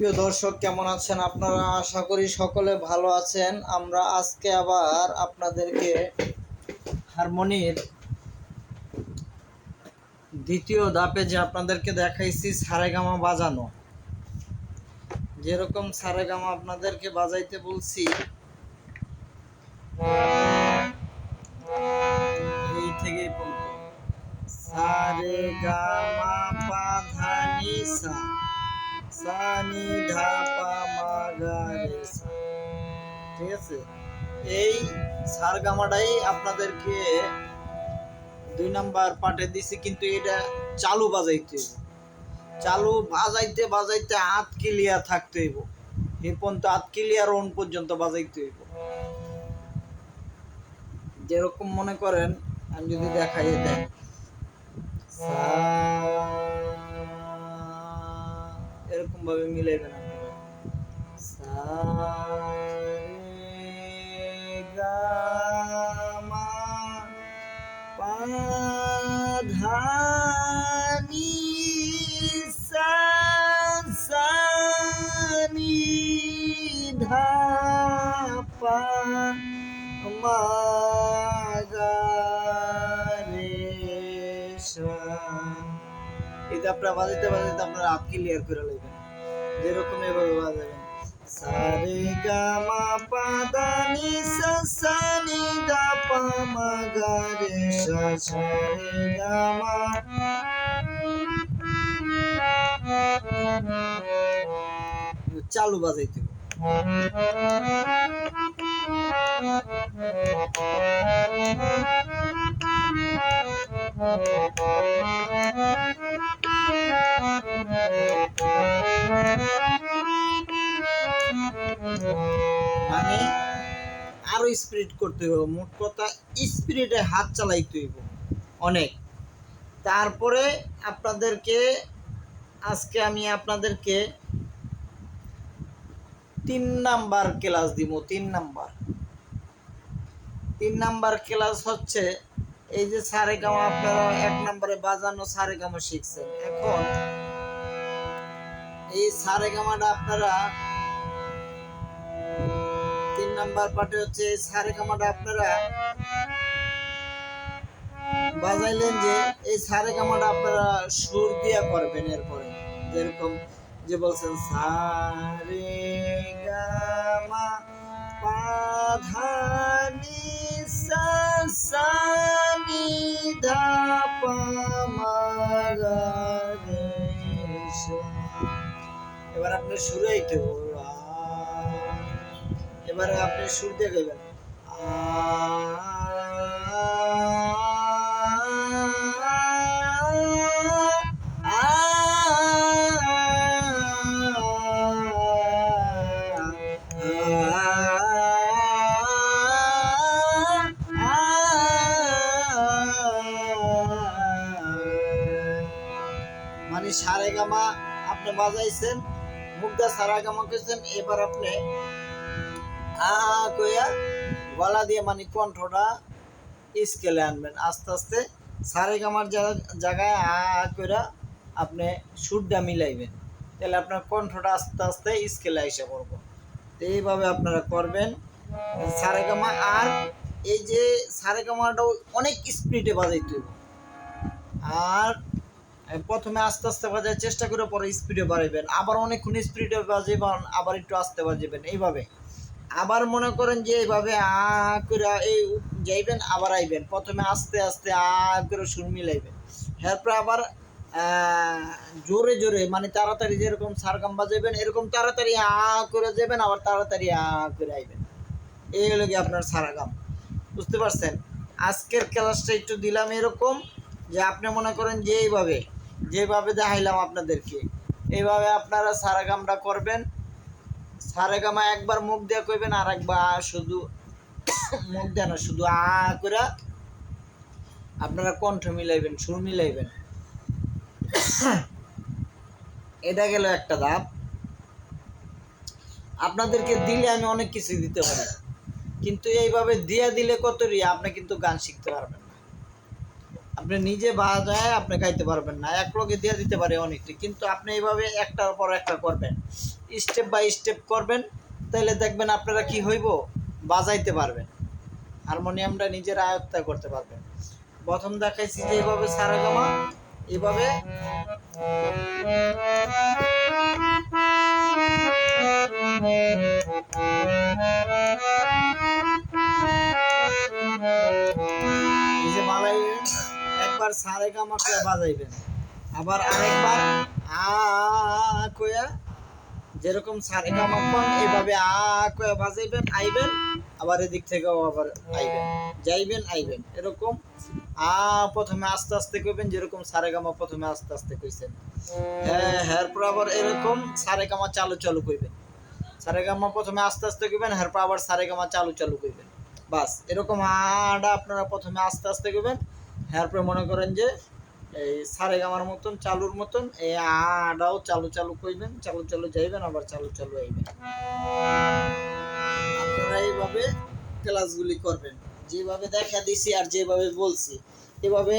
প্রিয় দর্শক, কেমন আছেন আপনারা? আশা করি সকলে ভালো আছেন। আমরা আজকে আবার আপনাদেরকে হারমোনির দ্বিতীয় ধাপে যে আপনাদেরকে দেখাইছি সারেগামা বাজানো, যেরকম সারেগামা আপনাদেরকে বাজাইতে বলছি এই থেকেই পড়তো সারেগামা পাধানি সা সানি ধাপা মাগারে সা। ঠিক আছে, এই সারগামাটাই আপনাদেরকে 2 নাম্বার পার্টে দিছি, কিন্তু এটা চালু বাজাইতে হইব। চালু বাজাইতে বাজাইতে হাত ক্লিয়ার থাকতে হইব। এই পর্যন্ত হাত ক্লিয়ার ওন পর্যন্ত বাজাইতে হইব। যেরকম মনে করেন, আমি যদি দেখাই দেন এরকম ভাবে মিলাইবেন আপনারা সা রে গা মা পা ধা নি সা সা নি ধা পা মা গা রে সা। এটা আপনারা বাজাইতে বাজাইতে আপনারা হাত ক্লিয়ার করে লইবেন। যেরকম এভাবে বাজাবেন সা রে গা মা পা ধা নি সা সা নি ধা পা মা গা রে সা সা রে গা মা। চালু বাজাইতে হবে। মানে আরো স্পিড করতে হবে। মোট কথা স্পিডে হাত চালাইতে হইব অনেক। তারপরে আজকে আমি আপনাদেরকে 3 নাম্বার ক্লাস দিব। 3 নাম্বার ক্লাস হচ্ছে এই যে সারেগামা আপনারা 1 নাম্বারে বাজানো সারেগামা শিখছেন। এখন এই সারেগামাটা আপনারা 3 নাম্বার পার্টে হচ্ছে এই সারেগামাটা আপনারা বাজাইলেন, যে এই সারেগামাটা আপনারা সুর দিয়া করবেন। এরপরে যেরকম যে বলছেন সা রে গা মা পা ধা নি সা সা নি ধা পা মা গা রে সা। এবার আপনি সুরে আইতে হবে। এবারে আপনি সুর দিয়ে গাইবেন মানে সারেগামা আপনি বাজাইছেন, মুগদা সারেগামা কইছেন। এবার আপনি আ কইয়া গলা দিয়ে মানে কণ্ঠটা স্কেলে আনবেন আস্তে আস্তে। সারেগামার জায়গায় আ কইরা আপনি সুরটা মিলাইবেন, তাহলে আপনার কণ্ঠটা আস্তে আস্তে স্কেলে আইসা পড়বো। তো এইভাবে আপনারা করবেন সারেগামা। আর এই যে সারেগামাটাও অনেক স্পিডে বাজাইতে হবে। আর প্রথমে আস্তে আস্তে বাজার চেষ্টা করে পরে স্পিডে বাড়াইবেন, আবার অনেকক্ষণ স্পিডে বাজাইবেন, আবার একটু আস্তে বাজাবেন। এইভাবে আবার মনে করেন যে এইভাবে আ করে এই যাইবেন, আবার আইবেন। প্রথমে আস্তে আস্তে আ করে সুর মিলাইবেন, এরপর আবার জোরে জোরে মানে তাড়াতাড়ি যেরকম সারগাম বাজাইবেন এরকম তাড়াতাড়ি আ করে যাবেন, আবার তাড়াতাড়ি আ করে আইবেন। এই হলো কি আপনার সারগাম। বুঝতে পারছেন? আজকের ক্লাসটা একটু দিলাম এরকম যে আপনি মনে করেন যে যেভাবে দেখাইলাম আপনাদেরকে, এইভাবে আপনারা সারেগামটা করবেন। সারেগামা একবার মুখ দিয়ে কইবেন, আর একবার শুধু মুখ দিয়ে না, শুধু আ করে আপনারা কণ্ঠ মিলাইবেন, সুর মিলাইবেন। এটা গেল একটা ধাপ। আপনাদেরকে দিলে আমি অনেক কিছু দিতে পারি, কিন্তু এইভাবে দিয়া দিলে কত রিয়া আপনি কিন্তু গান শিখতে পারবেন না। আপনি নিজে বাজায় আপনি গাইতে পারবেন না, এক লগে দিয়ে দিতে পারে অনেকটি, কিন্তু আপনি এইভাবে একটার পর একটা করবেন, স্টেপ বাই স্টেপ করবেন, তাহলে দেখবেন আপনারা কি হইব, বাজাইতে পারবেন, হারমোনিয়ামটা নিজের আয়ত্তে করতে পারবেন। প্রথম দেখাইছি যে এইভাবে সারেগামা, এইভাবে এই যে বাজাইবেন, একবার সারেগামা করে বাজাইবেন, আবার আরেকবার আ কইয়া যেরকম সারেগামা কোন এইভাবে আ কইয়া বাজাইবেন, আইবেন, আবার এদিক থেকেও আবার আইবেন, যাইবেন আইবেন, এরকম প্রথমে আস্তে আস্তে কইবেন, যেরকম সারেগামা প্রথমে আস্তে আস্তে কইছেন, এরপর আবার এরকম সারেগামা চালু চালু কইবেন, সারেগামা প্রথমে আস্তে আস্তে কইবেন, এরপর আবার সারেগামা চালু চালু কইবেন, বাস এরকম আটা আপনারা প্রথমে আস্তে আস্তে কইবেন, এরপরে মনে করেন যে এই সারেগামার মতন চালুর মতন এই আটাও চালু চালু কইবেন, চালু চালু যাইবেন, আবার চালু চালু আইবেন। আপনারা এইভাবে ক্লাসগুলি করবেন, যেভাবে দেখা দিছি আর যেভাবে বলছি এভাবে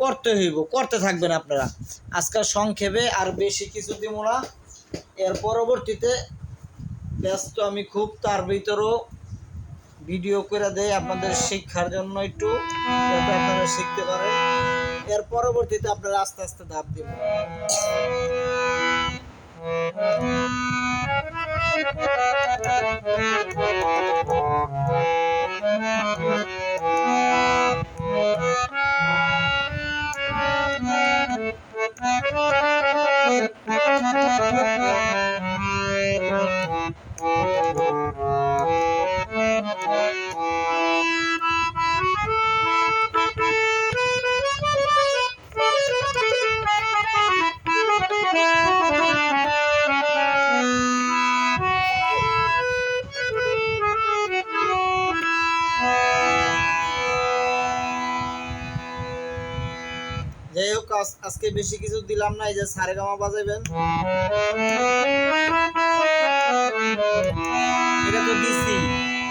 করতে হইব, করতে থাকবেন আপনারা। আজকাল সংক্ষেপে আর বেশি কিছু দিব না, এর পরবর্তীতে ব্যস্ত আমি খুব, তার ভিতরেও ভিডিও করে দেয় আপনাদের শিক্ষার জন্য, একটু যাতে আপনারা শিখতে পারেন, এর পরবর্তীতে আপনারা আস্তে আস্তে ধাপ দিব। যাই হোক, আজকে বেশি কিছু দিলাম না, এই যে সারেগামা বাজাইবেন, এটা তো দিছি,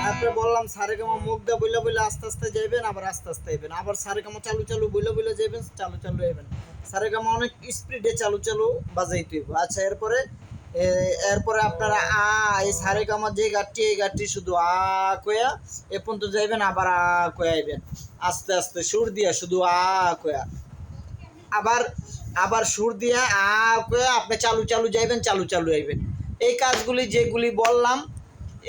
তারপরে বললাম সারেগামা মুখ দিয়ে বইলা বইলা আস্তে আস্তে যাইবেন, আবার আস্তে আস্তে আইবেন, আবার সারেগামা চালু চালু বইলা বইলা যাইবেন, চালু চালু আইবেন, সারেগামা অনেক স্পিডে চালু চালু বাজাইতে হইব। আচ্ছা, এরপরে আপনারা এই সারেগামা যে গাঠটি, এই গাঠটি শুধু কয়া এ পর্যন্ত যাইবেন, আবার কয়া আইবেন, আস্তে আস্তে সুর দিয়া শুধু কয়া, আবার সুর দিয়া কয়া আপনি চালু চালু যাইবেন, চালু চালু আইবেন। এই কাজগুলি যেগুলি বললাম,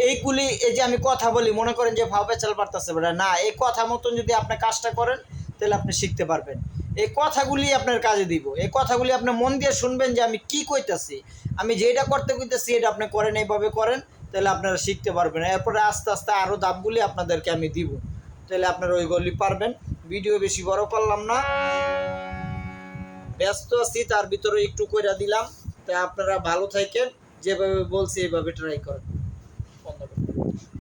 এইগুলি, এই যে আমি কথা বলি মনে করেন যে ভাও পেঁচাল পারতেছে না, এই কথা মতন যদি আপনি কাজটা করেন তাহলে আপনি শিখতে পারবেন। এই কথাগুলি আপনার কাজে দিব, এই কথাগুলি আপনি মন দিয়ে শুনবেন যে আমি কি কইতাছি, আমি যেটা করতে কইতেছি এটা আপনি করেন, এইভাবে করেন, তাহলে আপনারা শিখতে পারবেন। এরপরে আস্তে আস্তে আরও ধাপগুলি আপনাদেরকে আমি দিব, তাহলে আপনারা ওইগুলি পারবেন। ভিডিও বেশি বড় করলাম না, ব্যস্ত আছি, তার ভিতরে একটু কইরা দিলাম। তাই আপনারা ভালো থাকেন, যেভাবে বলছি এইভাবে ট্রাই করেন।